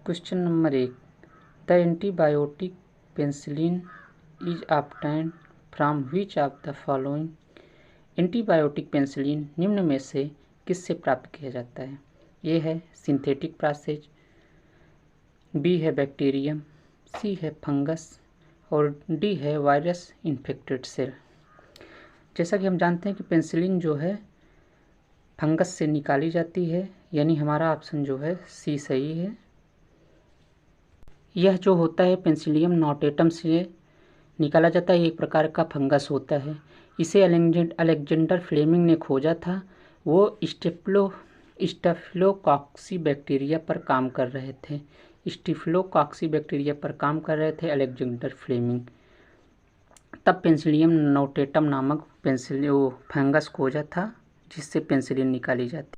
Question number 1, the antibiotic penicillin is obtained from which of the following. Antibiotic penicillin निम्न में से किससे प्राप्त किया जाता है? ए है सिंथेटिक प्रोसेस, बी है बैक्टीरियम, सी है फंगस और डी है वायरस इन्फेक्टेड सेल। जैसा कि हम जानते हैं कि पेनिसिलिन जो है फंगस से निकाली जाती है, यानी हमारा ऑप्शन जो है सी सही है। यह जो होता है पेनिसिलियम नोटेटम से निकाला जाता है, एक प्रकार का फंगस होता है। इसे अलेक्जेंडर फ्लेमिंग ने खोजा था। वो स्टेफिलोकॉक्सी बैक्टीरिया पर काम कर रहे थे। स्टेफिलोकॉक्सी बैक्टीरिया पर काम कर रहे थे अलेक्जेंडर फ्लेमिंग। तब पेनिसिलियम नोटेटम नामक फंगस खोजा था जिससे पेनिसिलिन निकाली जाती।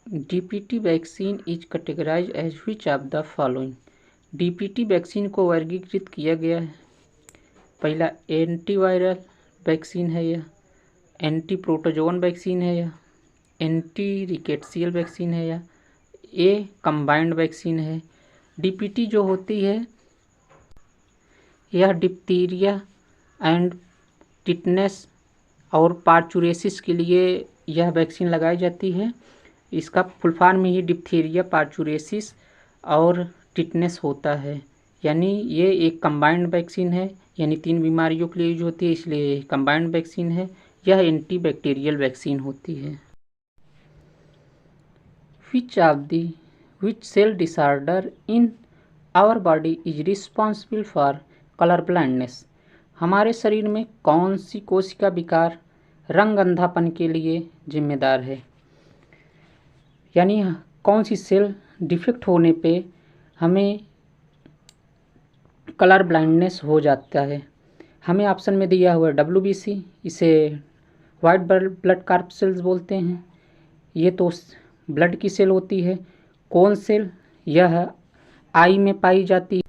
DPT vaccine is categorise as which of the following. DPT vaccine को वर्गीकृत किया गया है। पहला एंटीवायरल वैक्सीन है, यह एंटी प्रोटोजोन वैक्सीन है, यह एंटी रिकेट्सियल वैक्सीन है, या ए कंबाइंड वैक्सीन है। डीपीटी जो होती है यह डिप्थीरिया एंड टिटनेस और पार्चुरेसिस के लिए यह वैक्सीन लगाई जाती है। इसका फुल फॉर्म ही डिप्थीरिया, पार्चुरेसिस और टिटनेस होता है। यानी ये एक कंबाइंड वैक्सीन है, यानी 3 बीमारियों के लिए यूज होती है, इसलिए कंबाइंड वैक्सीन है। यह एंटी बैक्टीरियल वैक्सीन होती है। Which cell disorder in our body is responsible for colour blindness. हमारे शरीर में कौन सी कोशिका विकार रंग अंधापन के लिए जिम्मेदार है? यानी कौन सी सेल डिफेक्ट होने पे हमें कलर ब्लाइंडनेस हो जाता है? हमें ऑप्शन में दिया हुआ है WBC, इसे वाइट ब्लड कॉर्पसेल्स बोलते हैं। ये तो ब्लड की सेल होती है। कौन सेल? यह आई में पाई जाती है।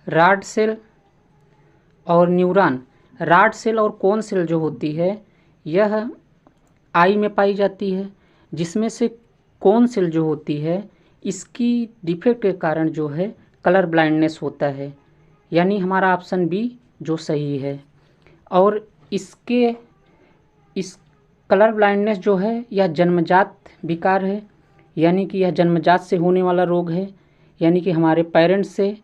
रॉड सेल और न्यूरॉन। रॉड सेल और कोन सेल जो होती है यह आई में पाई जाती है, जिसमें से कोन सेल जो होती है इसकी डिफेक्ट के कारण जो है कलर ब्लाइंडनेस होता है। यानी हमारा ऑप्शन बी जो सही है। और इस कलर ब्लाइंडनेस जो है यह जन्मजात विकार है, यानी कि यह जन्मजात से होने वाला रोग है। यानी कि हमारे पेरेंट्स से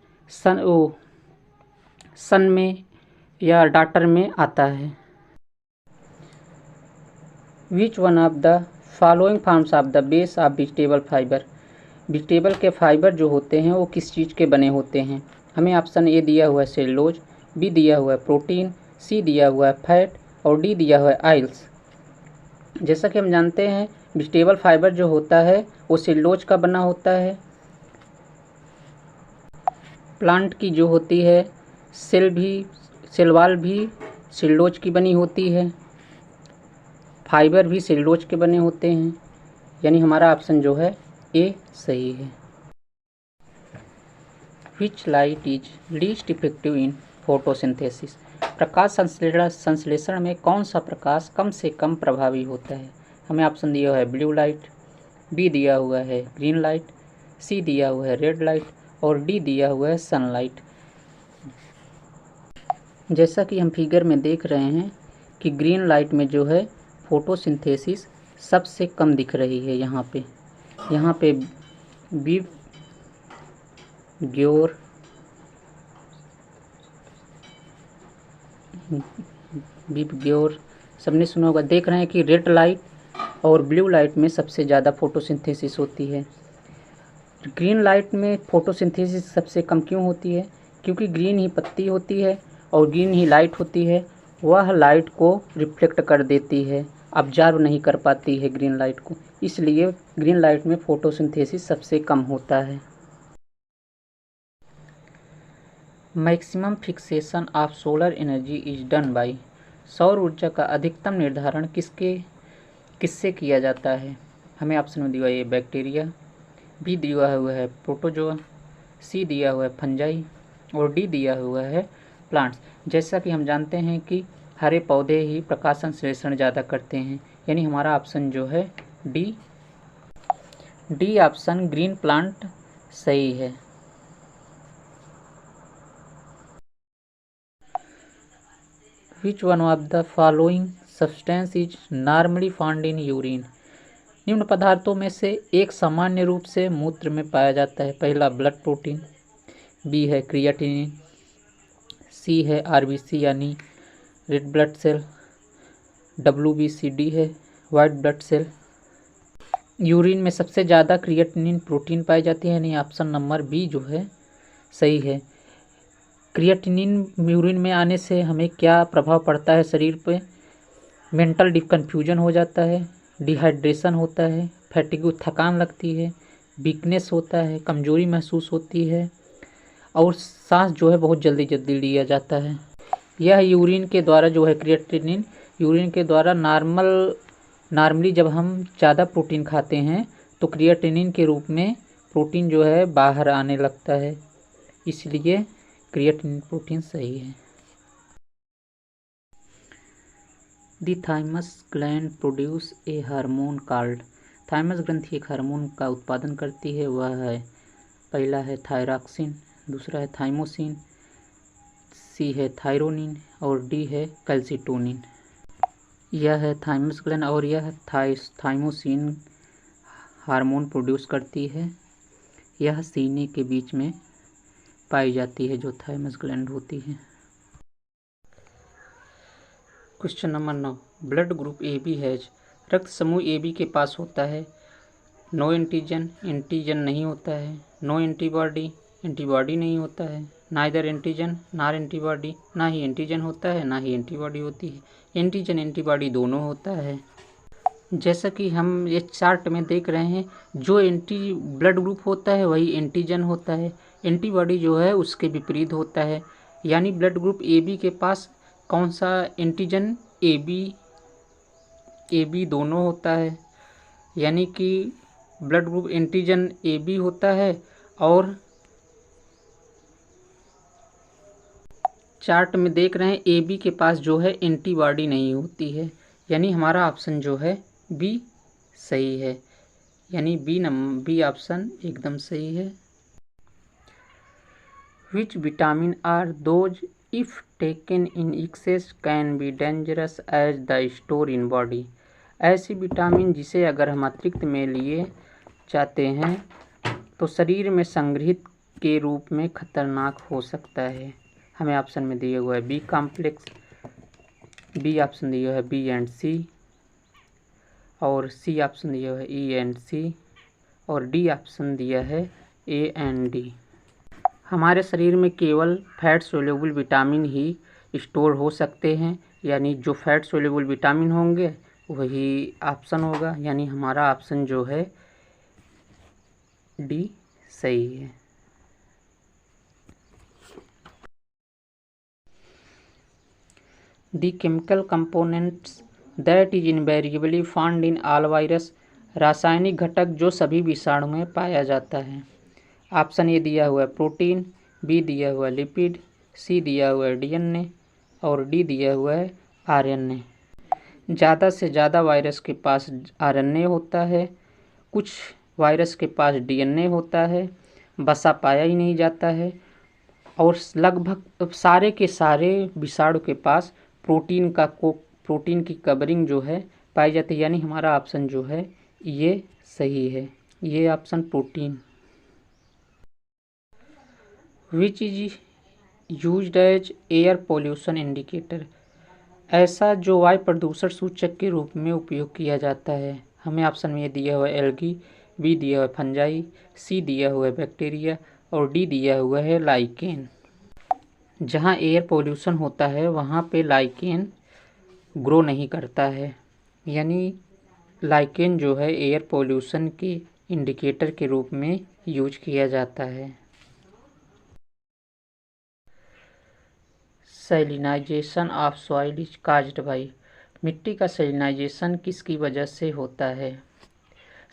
सन में या डॉटर में आता है। Which one of the following forms of the base of vegetable fibre. Vegetable के फाइबर जो होते हैं वो किस चीज़ के बने होते हैं? हमें ऑप्शन ए दिया हुआ है सेलुलोज, बी दिया हुआ है प्रोटीन, सी दिया हुआ है फैट और डी दिया हुआ है आइल्स। जैसा कि हम जानते हैं वेजिटेबल फाइबर जो होता है वो सेलुलोज का बना होता है। प्लांट की जो होती है सेल वॉल भी सेलुलोज की बनी होती है, फाइबर भी सेलुलोज के बने होते हैं। यानी हमारा ऑप्शन जो है ए सही है। Which light is least effective in photosynthesis. प्रकाश संश्लेषण में कौन सा प्रकाश कम से कम प्रभावी होता है? हमें ऑप्शन दिया हुआ है ब्लू लाइट, बी दिया हुआ है ग्रीन लाइट, सी दिया हुआ है रेड लाइट और डी दिया हुआ है सनलाइट। जैसा कि हम फिगर में देख रहे हैं कि ग्रीन लाइट में जो है फोटोसिंथेसिस सबसे कम दिख रही है। यहाँ पे बीफ ग्योर सबने सुना होगा। देख रहे हैं कि रेड लाइट और ब्लू लाइट में सबसे ज़्यादा फोटोसिंथेसिस होती है। ग्रीन लाइट में फोटोसिंथेसिस सबसे कम क्यों होती है? क्योंकि ग्रीन ही पत्ती होती है और ग्रीन ही लाइट होती है। वह लाइट को रिफ्लेक्ट कर देती है, ऑब्जर्व नहीं कर पाती है ग्रीन लाइट को, इसलिए ग्रीन लाइट में फोटोसिंथेसिस सबसे कम होता है। Maximum fixation of solar energy is done by. सौर ऊर्जा का अधिकतम निर्धारण किससे किया जाता है? हमें ऑप्शन में दिया है बैक्टीरिया, बी दिया हुआ है प्रोटोजोआ, सी दिया हुआ है फंजाई और डी दिया हुआ है प्लांट्स। जैसा कि हम जानते हैं कि हरे पौधे ही प्रकाश संश्लेषण ज़्यादा करते हैं, यानी हमारा ऑप्शन जो है डी ऑप्शन ग्रीन प्लांट सही है। Which one of the following substance is normally found in urine. निम्न पदार्थों में से एक सामान्य रूप से मूत्र में पाया जाता है। पहला ब्लड प्रोटीन, बी है क्रिएटिनिन, सी है आरबीसी यानी red blood cell, WBC, D है वाइट ब्लड सेल। यूरिन में सबसे ज़्यादा क्रिएटिनिन प्रोटीन पाई जाती है, यानी ऑप्शन नंबर बी जो है सही है। क्रिएटिनिन यूरिन में आने से हमें क्या प्रभाव पड़ता है शरीर पे? मेंटल कन्फ्यूजन हो जाता है, डिहाइड्रेशन होता है, फैटिग थकान लगती है, वीकनेस होता है, कमजोरी महसूस होती है और सांस जो है बहुत जल्दी जल्दी लिया जाता है। यह यूरिन के द्वारा जो है क्रिएटिनिन यूरिन के द्वारा नॉर्मली जब हम ज़्यादा प्रोटीन खाते हैं तो क्रिएटिनिन के रूप में प्रोटीन जो है बाहर आने लगता है, इसलिए क्रिएटिनिन प्रोटीन सही है। The thymus gland produce a hormone called. Thymus ग्रंथि एक हार्मोन का उत्पादन करती है, वह है पहला है थायरॉक्सिन, दूसरा है थाइमोसिन, सी है थायरोनिन और डी है कैल्सिटोनिन। यह है थाइमस ग्लैंड और यह थाइमोसिन हार्मोन प्रोड्यूस करती है। यह सीने के बीच में पाई जाती है जो थाइमस ग्लैंड होती है। Question number 9, blood group A B has. रक्त समूह ए बी के पास होता है नो एंटीजन, एंटीजन नहीं होता है, नो एंटीबॉडी, एंटीबॉडी नहीं होता है, नाइदर एंटीजन नार एंटीबॉडी, ना ही एंटीजन होता है ना ही एंटीबॉडी होती है, एंटीजन एंटीबॉडी दोनों होता है। जैसा कि हम ये चार्ट में देख रहे हैं, जो एंटी ब्लड ग्रुप होता है वही एंटीजन होता है, एंटीबॉडी जो है उसके विपरीत होता है। यानी ब्लड ग्रुप ए बी के पास कौन सा एंटीजन ए बी दोनों होता है, यानी कि blood group antigen A B होता है और चार्ट में देख रहे हैं ए बी के पास जो है एंटीबॉडी नहीं होती है, यानी हमारा ऑप्शन जो है बी सही है, यानी बी ऑप्शन एकदम सही है। Which vitamin are those if taken in excess can be dangerous as the store in body. ऐसी विटामिन जिसे अगर हम अतिरिक्त में लिए जाते हैं तो शरीर में संग्रहित के रूप में खतरनाक हो सकता है। हमें ऑप्शन में दिए हुआ है बी कॉम्प्लेक्स, बी ऑप्शन दिया है बी एंड सी और सी ऑप्शन दिया है ई एंड सी और डी ऑप्शन दिया है ए एंड डी। हमारे शरीर में केवल फैट सोल्यूबल विटामिन ही स्टोर हो सकते हैं, यानी जो फैट सोल्यूबल विटामिन होंगे वही ऑप्शन होगा, यानी हमारा ऑप्शन जो है डी सही है। The chemical components that is invariably found in all virus. रासायनिक घटक जो सभी विषाणु में पाया जाता है। ऑप्शन ए दिया हुआ है प्रोटीन, बी दिया हुआ है लिपिड, सी दिया हुआ है डीएनए और डी दिया हुआ है आरएनए। ज़्यादा से ज़्यादा वायरस के पास आरएनए होता है, कुछ वायरस के पास डीएनए होता है, बसा पाया ही नहीं जाता है और लगभग सारे के सारे विषाणु के पास प्रोटीन की कवरिंग जो है पाई जाती है, यानी हमारा ऑप्शन जो है ये सही है, ये option protein. Which is used as air pollution indicator. ऐसा जो वायु प्रदूषण सूचक के रूप में उपयोग किया जाता है। हमें ऑप्शन में ये दिया हुआ है एल्गी, बी दिया हुआ है फंजाई, सी दिया हुआ है बैक्टीरिया और डी दिया हुआ है लाइकेन। जहाँ एयर पोल्यूशन होता है वहाँ पे लाइकेन ग्रो नहीं करता है, यानी लाइकेन जो है एयर पोल्यूशन के इंडिकेटर के रूप में यूज किया जाता है। Salinisation of soil is caused by. मिट्टी का सैलिनाइजेशन किसकी वजह से होता है?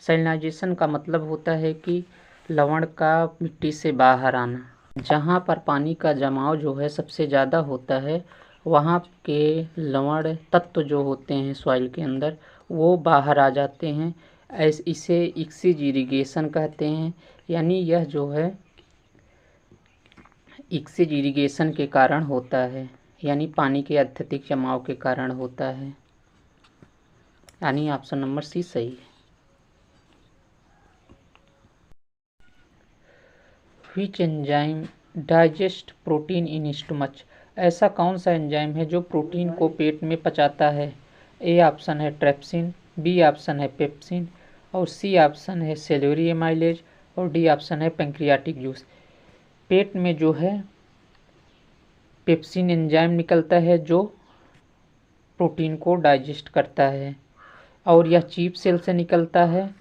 सैलिनाइजेशन का मतलब होता है कि लवण का मिट्टी से बाहर आना। जहाँ पर पानी का जमाव जो है सबसे ज़्यादा होता है वहाँ के लवण तत्व जो होते हैं सॉइल के अंदर वो बाहर आ जाते हैं इसे एक्सिज इरिगेशन कहते हैं, यानी यह जो है एक्सिज इरिगेशन के कारण होता है, यानी पानी के अत्यधिक जमाव के कारण होता है, यानी ऑप्शन नंबर सी सही है। Which enzyme digest protein in stomach? ऐसा कौन सा एंजाइम है जो प्रोटीन को पेट में पचाता है? ए ऑप्शन है ट्रेप्सिन, बी ऑप्शन है पेप्सिन, और सी ऑप्शन है सेल्यूरी एमाइलेज, और डी ऑप्शन है पेंक्रियाटिक जूस। पेट में जो है पेप्सिन एंजाइम निकलता है जो प्रोटीन को डाइजेस्ट करता है, और यह चीफ सेल से निकलता है,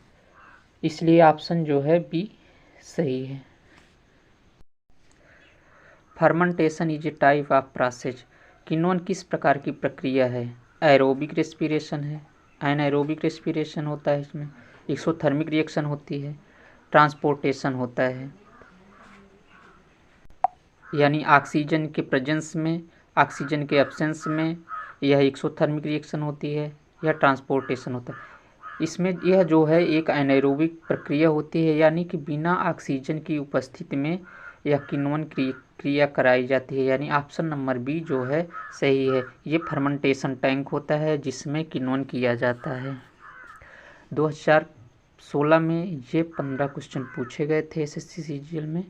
इसलिए ऑप्शन जो है बी सही है। Fermentation is a type of process. किण्वन किस प्रकार की प्रक्रिया है? एरोबिक रेस्पिरेशन है, एनाएरोबिक रेस्पिरेशन होता है, इसमें एक्सोथर्मिक रिएक्शन होती है, ट्रांसपोर्टेशन होता है, यानी ऑक्सीजन के प्रेजेंस में, ऑक्सीजन के एब्सेंस में यह एक्सोथर्मिक रिएक्शन होती है, यह ट्रांसपोर्टेशन होता है। इसमें यह जो है एक एनाएरोबिक प्रक्रिया होती है, यानी कि बिना ऑक्सीजन की उपस्थिति में यह किण्वन क्रिया कराई जाती है, यानी ऑप्शन नंबर बी जो है सही है। ये फर्मेंटेशन टैंक होता है जिसमें किण्वन किया जाता है। 2016 में ये 15 क्वेश्चन पूछे गए थे एसएससी सीजीएल में।